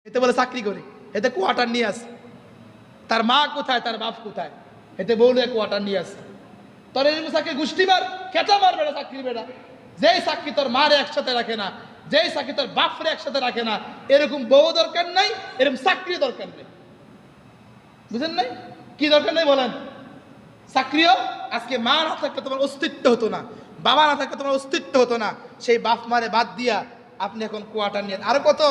এতে বলে চাকরি করে, এতে কোয়ার্টার নিয়ে আসে। তার মা কোথায়, তার বাপ কোথায়, এতে বউলে কোয়ার্টার নিয়ে আসে। তোর এরকম চাকরি গোষ্ঠী মার, খেটা মার বেড়া, চাকরি বেড়া। যেই চাকরি তোর মারে একসাথে রাখে না, যেই চাকরি তোর বাপরে একসাথে রাখে না, এরকম বউ দরকার নাই, এরকম চাকরি দরকার নেই। বুঝেন নাই? কি দরকার নেই বলেন? চাকরিও আজকে মা না থাকলে তোমার অস্তিত্ব হতো না, বাবা না থাকলে তোমার অস্তিত্ব হতো না। সেই বাপ মারে বাদ দিয়া আপনি এখন কোয়ার্টার নিয়ে, আরো কত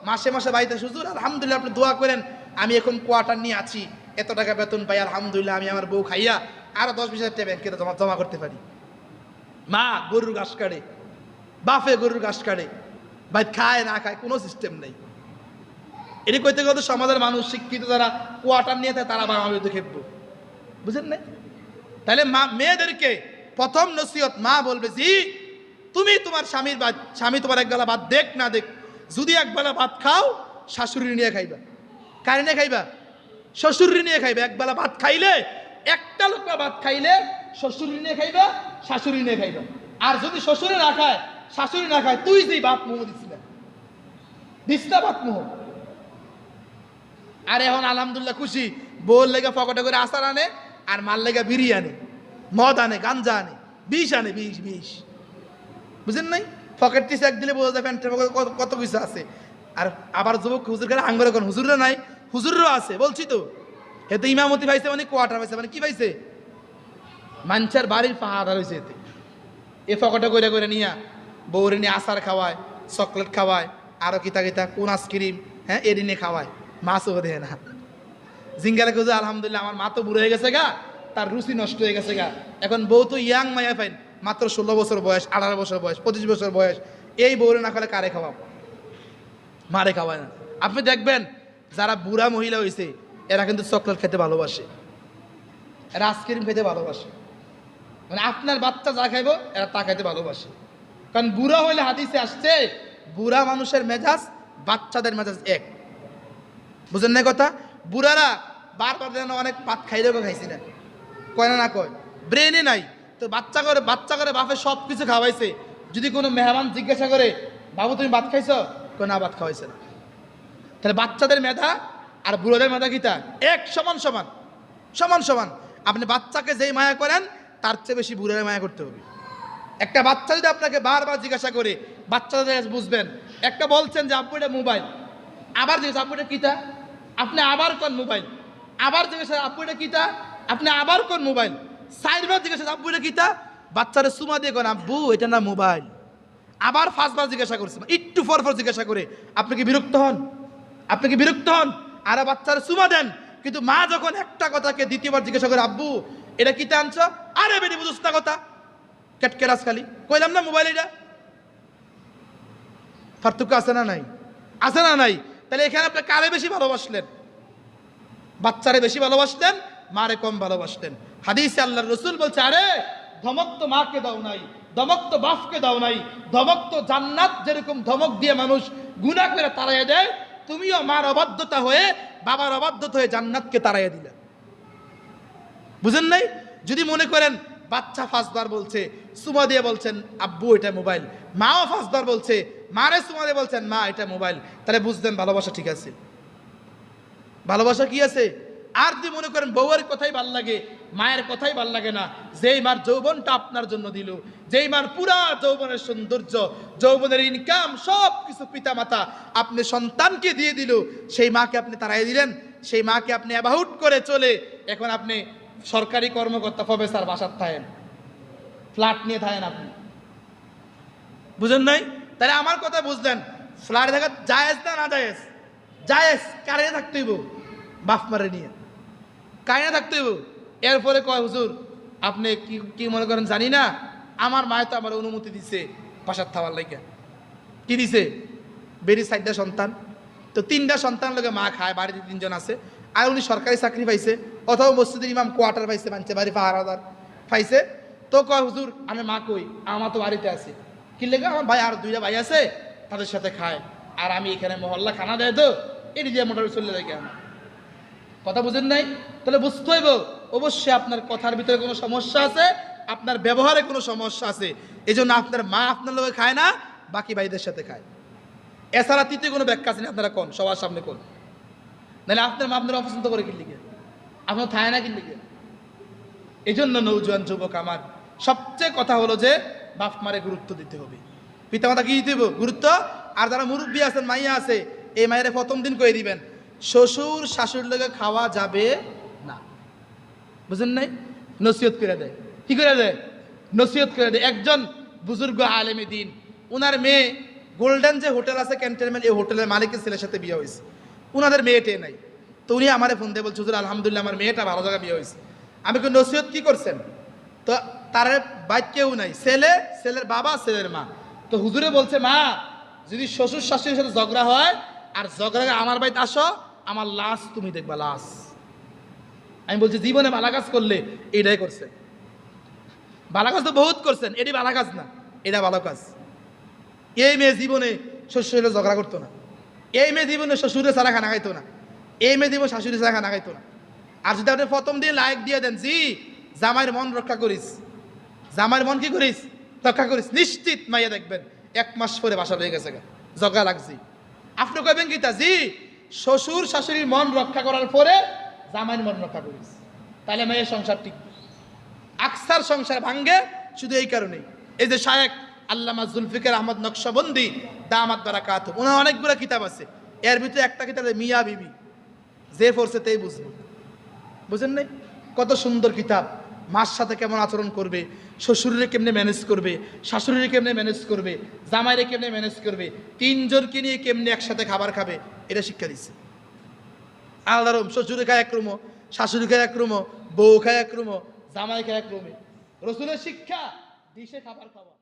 মাসে মাসে বাড়িতে হুজুর আলহামদুলিল্লাহ আপনি দোয়া করেন, আমি এখন কোয়ার্টার নিয়ে আছি, এত টাকা বেতন পাই আলহামদুলিল্লাহ, আমি আমার বউ খাইয়া আরো 10-20 টাকা ব্যাংকে জমা করতে পারি। মা গরুর ঘাস কাটে, বাপে গরুর ঘাস কাটে, ভাই খায় না খায় কোনো সিস্টেম নেই। এটি কইতে গেলে সমাজের মানুষ শিক্ষিত যারা কোয়ার্টার নিয়ে থাকে তারা বাংলাদেশে খেপবো। বুঝেন না? তাহলে মা মেয়েদেরকে প্রথম নসিহত মা বলবে জি তুমি তোমার স্বামী তোমার একবেলা ভাত দেখ না দেখ, যদি একবেলা ভাত খাও শাশুড়ি নিয়ে খাইবা। কারে নিয়ে খাইবা? শ্বশুরি নিয়ে খাইবা। একবেলা ভাত খাইলে, একটা লোকটা ভাত খাইলে শ্বশুরি নিয়ে খাইবা, শাশুড়ি নিয়ে খাইবা। আর যদি শ্বশুরে না খায়, শাশুড়ি না খায়, তুই যেই বাপ মোহ দিস না বাপ মোহ। আর এখন আলহামদুলিল্লাহ খুশি, বউর লেগে পকেটে করে আচার আনে, আর মাল লেগে বিড়ি আনে, মদ আনে, গাঞ্জা আনে, বিষ আনে, বিষ। বুঝেন নাই? পকেট টি চেক দিলে বোঝা যায় প্যান্টের পকেটে কত কিছু আছে। আর আবার যুবক হুজুর করে আঙ্গরে কোন হুজুররা নাই, হুজুরও আছে। বলছি তো, এতে ইমামতি পাইছে মানে কোয়ার্টার পাইছে মানে কি পাইছে? মাঞ্চার বাড়ির পাহাড় হয়েছে। এতে এ পকেটে করে করে নিয়া বউরে নিয়ে আচার খাওয়ায়, চকলেট খাওয়ায়, আরো কিতা কিতা কোন আইসক্রিম, হ্যাঁ এটি নিয়ে খাওয়ায়, মাছও দেয় না। জিঙ্গারে খুঁজে আলহামদুলিল্লাহ আমার মা তো বুড়ো হয়ে গেছে গা, তার রুচি নষ্ট হয়ে গেছে গা, এখন বউ তো ইয়াং মায়া পাইন, মাত্র 16 বছর বয়স, 18 বছর বয়স, 25 বছর বয়স। এই বউরে না খেলে কারে খাওয়াবো? মারে খাওয়ায় না। আপনি দেখবেন যারা বুড়া মহিলা হয়েছে এরা কিন্তু চকলেট খেতে ভালোবাসে, এরা আইসক্রিম খেতে ভালোবাসে। মানে আপনার বাচ্চা যা খাইবো এরা তা খাইতে ভালোবাসে। কারণ বুড়া হইলে হাদিসে আসছে বুড়া মানুষের মেজাজ বাচ্চাদের মেজাজ এক। বুঝেন না কথা? বুড়ারা বারবার যেন অনেক ভাত খাইলেও খাইছি না কয় না কয়, ব্রেনে নাই তো। বাচ্চা করে বাপে সব কিছু খাওয়াইছে, যদি কোনো মেহমান জিজ্ঞাসা করে বাবু তুমি ভাত খাইছ, কয় না ভাত খাওয়াইছে না। তাহলে বাচ্চাদের মেধা আর বুড়োদের মেধা কিতা এক, সমান সমান। আপনি বাচ্চাকে যেই মায়া করেন তার চেয়ে বেশি বুড়োদের মায়া করতে হবে। একটা বাচ্চা যদি আপনাকে বারবার জিজ্ঞাসা করে, বাচ্চাদের বুঝবেন, একটা বলছেন যে আপু এটা মোবাইল, আবার জিজ্ঞাসা আপু এটা কিতা, আপনি আবার কোন মোবাইল, আবার জিজ্ঞাসা আপু এটা কিতা, আপনি আবার কোন মোবাইল, 4 বার জিজ্ঞাসা আপু এটা কিতা, বাচ্চারা সুমা দিয়ে কোন আব্বু এটা না মোবাইল, আবার 5 বার জিজ্ঞাসা করছে, একটু পর জিজ্ঞাসা করে, আপনি কি বিরক্ত হন? আর বাচ্চারা সুমা দেন, কিন্তু মা যখন একটা কথাকে দ্বিতীয়বার জিজ্ঞাসা করে আব্বু এটা কিতা আনছো, আরে বেটি বুঝছ না কথা, কেটকেরাস খালি কইলাম না মোবাইল, এটা পার্থক্য আছে না নাই? আছে না নাই? তাহলে এখানে আপনি কারে বেশি ভালোবাসলেন? বাচ্চারে বেশি ভালোবাসলেন, মারে কম ভালোবাসলেন। হাদিসে আল্লাহর রাসূল বলছে, আরে ধমক তো মাকে দাও নাই, ধমক তো বাপকে দাও নাই, ধমক তো জান্নাত যেরকম ধমক দিয়ে মানুষ গুনাহ করে তাড়াইয়া দেয়, তুমিও মার অবাধ্যতা হয়ে, বাবার অবাধ্যতা হয়ে জান্নাতকে তাড়াইয়া দিলে। বুঝেন নাই? যদি মনে করেন বাচ্চা 5 বার বলছে, সুমা দিয়ে বলছেন আব্বু এটা মোবাইল, মাও 5 বার বলছে, মারে সুমা দিয়ে বলছেন মা এটা মোবাইল, তাহলে বুঝবেন ভালোবাসা ঠিক আছে, ভালোবাসা কি আছে। আর যদি মনে করেন বউয়ের কথাই ভাল লাগে, মায়ের কথাই ভাল লাগে না, যেই মার যৌবনটা আপনার জন্য দিল, যেই মার পুরা যৌবনের সৌন্দর্য, যৌবনের ইনকাম সব কিছু পিতা মাতা আপনি সন্তানকে দিয়ে দিল, সেই মাকে আপনি তাড়াই দিলেন, সেই মাকে আপনি অ্যাবাউট করে চলে এখন আপনি সরকারি কর্মকর্তা প্রফেসর বাসার থাকেন, ফ্ল্যাট নিয়ে থাকেন আপনি। বুঝেন নাই? তাহলে আমার কথা বুঝলেন, ফ্ল্যাট থাকা জায়েজ না জায়েজ? জায়েজ। কারে থাকতে হইব? বাপ মারে নিয়ে কাহিনা থাকতে হইব। এরপরে কয় হুজুর আপনি কি মনে করেন জানি না, আমার মায়ে তো আমার অনুমতি দিছে বাসার থাওয়ার লাইগা। কি দিছে? বেরি 4টা সন্তান, তো 3টা সন্তান লোকে মা খায়, বাড়িতে 3 জন আছে, আর উনি সরকারি চাকরি পাইছে, অথবা মসজিদের ইমাম কোয়ার্টার পাইছে, মানছে বাড়ি পাহারাদার পাইছে। তো কয় হুজুর আমি মা কই, আমার তো বাড়িতে আছে। কি লেগে? আমার ভাই আর 2টা ভাই আছে, তাদের সাথে খায়, আর আমি এখানে মহল্লা খানা দেয় তো এটি দিয়ে মোটামুটি চলে যায়। আমার কথা বুঝেন নাই? তাহলে বুঝতে হইব অবশ্যই আপনার কথার ভিতরে কোনো সমস্যা আছে, আপনার ব্যবহারে কোনো সমস্যা আছে, এই জন্য আপনার মা আপনার লোকে খায় না, বাকি ভাইদের সাথে খায়। এছাড়া তৃতীয় কোনো ব্যাখ্যা আছে না? আপনারা কোন সবার সামনে কোন, নাহলে আপনারা অপছন্দ করে কিনলে গিয়ে আপনার থায় না কিনলে গিয়ে। এই জন্য নৌজওয়ান যুবক আমার সবচেয়ে কথা হলো যে বাপ মারে গুরুত্ব দিতে হবে, পিতামাতা কি দিতে হবে গুরুত্ব। আর যারা মুরব্বী আছেন, মাইয়া আছে, এই মায়ের প্রথম দিন কয়ে দিবেন শ্বশুর শাশুড়ির লগে খাওয়া যাবে না, বুঝেন নাই? নসিহত করে দেয়, কি করে দেয়? নসিহত করে দেয়। একজন বুজুর্গ আলেমে দিন, ওনার মেয়ে গোল্ডেন যে হোটেল আছে ক্যান্টনমেন্ট, এই হোটেলের মালিকের ছেলের সাথে বিয়ে হয়েছে, ওনাদের মেয়েটে নাই। তো উনি আমারে ফোন দিয়ে বলছে, হুজুর আলহামদুলিল্লাহ আমার মেয়েটা ভালো জায়গায় বিয়ে হয়েছে। আমি কি নসিহত কি করছেন? তো তার বাইক কেউ নাই, ছেলে, ছেলের বাবা, ছেলের মা। তো হুজুরে বলছে, মা যদি শ্বশুর শাশুড়ির সাথে ঝগড়া হয় আর ঝগড়া আমার বাড়িতে আসো, আমার লাশ তুমি দেখবা, লাশ। আমি বলছি জীবনে ভালো কাজ করলে এইটাই করছেন। ভালো কাজ তো বহুত করছেন, এটি ভালো কাজ না, এটা ভালো কাজ। এই মেয়ে জীবনে শ্বশুরের ঝগড়া করতো না, এই মেয়ে জীবনে শ্বশুরের ছাড়া খানা খাইতো না, এই মেয়ে জীবনে শাশুড়ি ছাড়া খানা খাইতো না। আর যদি আপনি প্রথম দিন লাইক দিয়ে দেন, জি জামাইয়ের মন রক্ষা করিস, জামাইয়ের মন কি করিস রক্ষা করিস, নিশ্চিত মাইয়া দেখবেন 1 মাস পরে বাসা হয়ে গেছে, ঝগড়া লাগছি। আপনি কইবেন কি তা, জি শ্বশুর শাশুড়ির মন রক্ষা করার পরে জামাইয়ের মন রক্ষা করিস, তাহলে মেয়ের সংসার টিকবে। আকসার সংসার ভাঙ্গে শুধু এই কারণেই। এই যে শায়েখ আল্লামা জুলফিকার আহমদ নকশবন্দি দামাত বারাকাতুহু, ওনার অনেকগুলো কিতাব আছে, এর ভিতরে একটা কিতাব মিয়া বিবি, যে পড়ছে তেই বুঝবে, বুঝেন নাই? কত সুন্দর কিতাব। মার সাথে কেমন আচরণ করবে, শ্বশুরে কেমনে ম্যানেজ করবে, শাশুড়িরে কেমনে ম্যানেজ করবে, জামাইরে কেমনে ম্যানেজ করবে, তিনজনকে নিয়ে কেমনে একসাথে খাবার খাবে, এটা শিক্ষা দিচ্ছে। আলাদা রুম, শ্বশুরে খায় এক রুমো, শাশুড়ি খায় এক রুমো, বউ খায় এক রুমো, জামাই খায় এক রুমে। রসুলের শিক্ষা, দিশে খাবার খাওয়া।